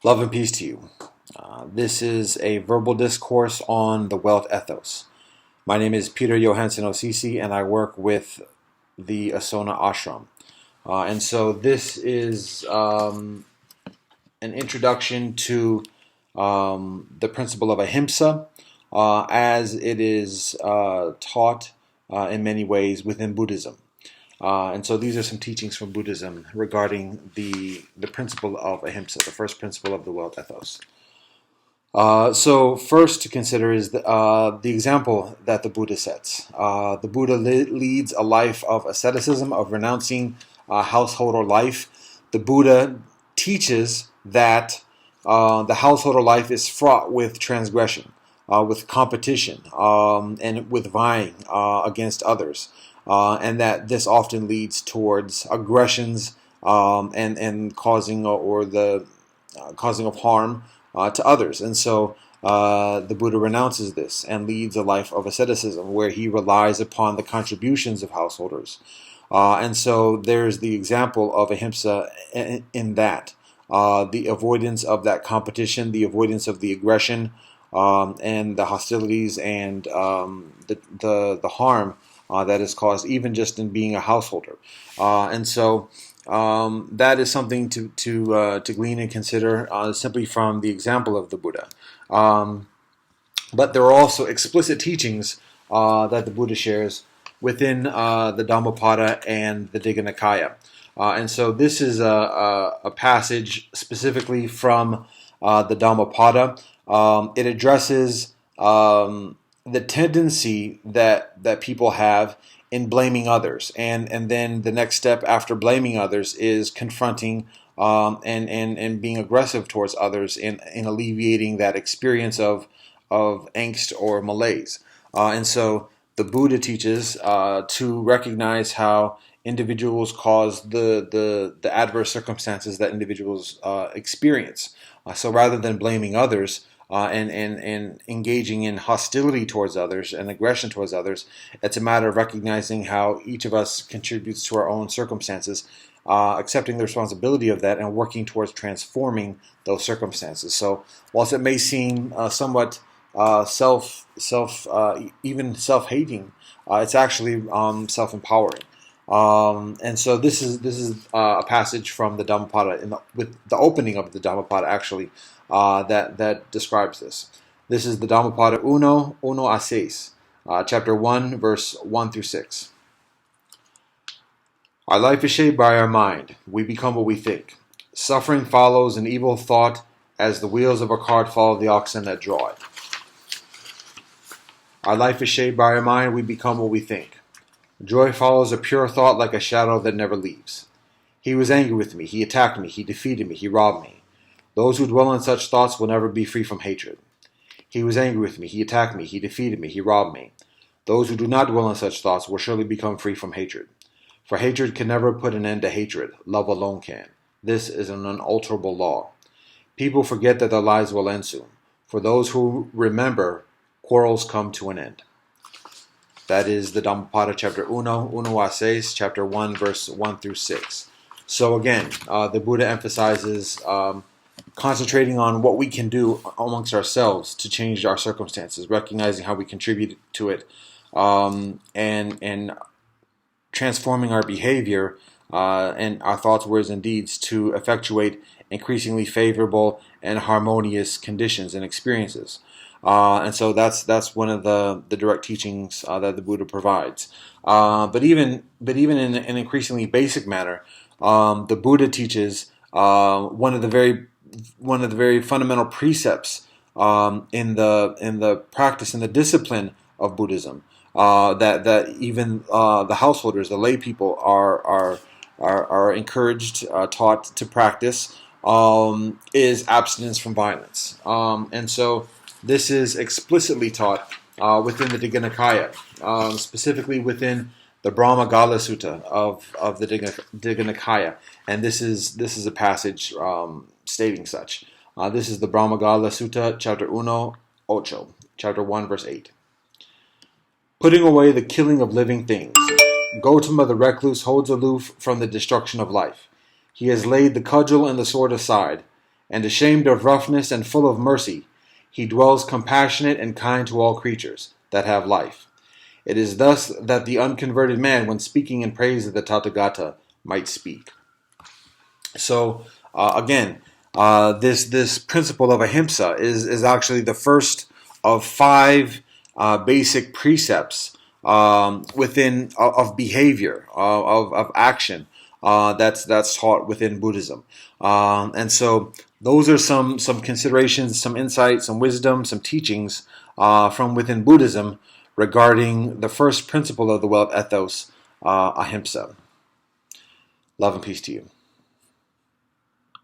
Love and peace to you. This is a verbal discourse on the Welt Ethos. My name is Peter Johansson Osisi, and I work with the Asona Ashram. And so this is an introduction to the principle of Ahimsa as it is taught in many ways within Buddhism. And so these are some teachings from Buddhism regarding the principle of Ahimsa, the first principle of the Welt Ethos. So first to consider is the example that the Buddha sets. The Buddha leads a life of asceticism, of renouncing householder life. The Buddha teaches that the householder life is fraught with transgression, with competition, and with vying against others. And that this often leads towards aggressions and causing causing of harm to others. And so the Buddha renounces this and leads a life of asceticism where he relies upon the contributions of householders. And so there's the example of Ahimsa in that. The avoidance of that competition, the avoidance of the aggression, and the hostilities and the harm that is caused even just in being a householder. And so that is something to glean and consider simply from the example of the Buddha. But there are also explicit teachings that the Buddha shares within the Dhammapada and the Digha Nikaya. And so this is a passage specifically from the Dhammapada. It addresses the tendency that people have in blaming others, and then the next step after blaming others is confronting and being aggressive towards others in alleviating that experience of angst or malaise. And so the Buddha teaches to recognize how individuals cause the adverse circumstances that individuals experience. So rather than blaming others, and engaging in hostility towards others and aggression towards others, it's a matter of recognizing how each of us contributes to our own circumstances, accepting the responsibility of that, and working towards transforming those circumstances. So, whilst it may seem somewhat even self-hating, it's actually self-empowering. And so this is a passage from the Dhammapada with the opening of the Dhammapada actually that describes this. This is the Dhammapada Uno a Seis, chapter 1, verse 1 through 6. Our life is shaped by our mind. We become what we think. Suffering follows an evil thought as the wheels of a cart follow the oxen that draw it. Our life is shaped by our mind. We become what we think. Joy follows a pure thought like a shadow that never leaves. He was angry with me. He attacked me. He defeated me. He robbed me. Those who dwell in such thoughts will never be free from hatred. He was angry with me. He attacked me. He defeated me. He robbed me. Those who do not dwell in such thoughts will surely become free from hatred. For hatred can never put an end to hatred. Love alone can. This is an unalterable law. People forget that their lives will end soon. For those who remember, quarrels come to an end. That is the Dhammapada chapter Uno a Seis, chapter 1, verse 1 through 6. So again, the Buddha emphasizes concentrating on what we can do amongst ourselves to change our circumstances, recognizing how we contribute to it, and transforming our behavior and our thoughts, words, and deeds to effectuate increasingly favorable and harmonious conditions and experiences. And so that's one of the direct teachings that the Buddha provides. But even in an increasingly basic manner, the Buddha teaches one of the very fundamental precepts in the practice and the discipline of Buddhism that even the householders, the lay people, are encouraged, taught to practice is abstinence from violence. And so this is explicitly taught within the Digha Nikaya, specifically within the Brahmagala Sutta of the Digha Nikaya, and this is a passage stating such. This is the Brahmagala Sutta, chapter Uno Ocho, chapter 1, verse 8. Putting away the killing of living things. Gautama the recluse holds aloof from the destruction of life. He has laid the cudgel and the sword aside, and ashamed of roughness and full of mercy. He dwells compassionate and kind to all creatures that have life. It is thus that the unconverted man, when speaking in praise of the Tathagata, might speak. So again, this principle of ahimsa is actually the first of five basic precepts within of behavior of action that's taught within Buddhism, and so those are some considerations, some insight, some wisdom, some teachings from within Buddhism regarding the first principle of the Welt ethos, ahimsa. Love and peace to you.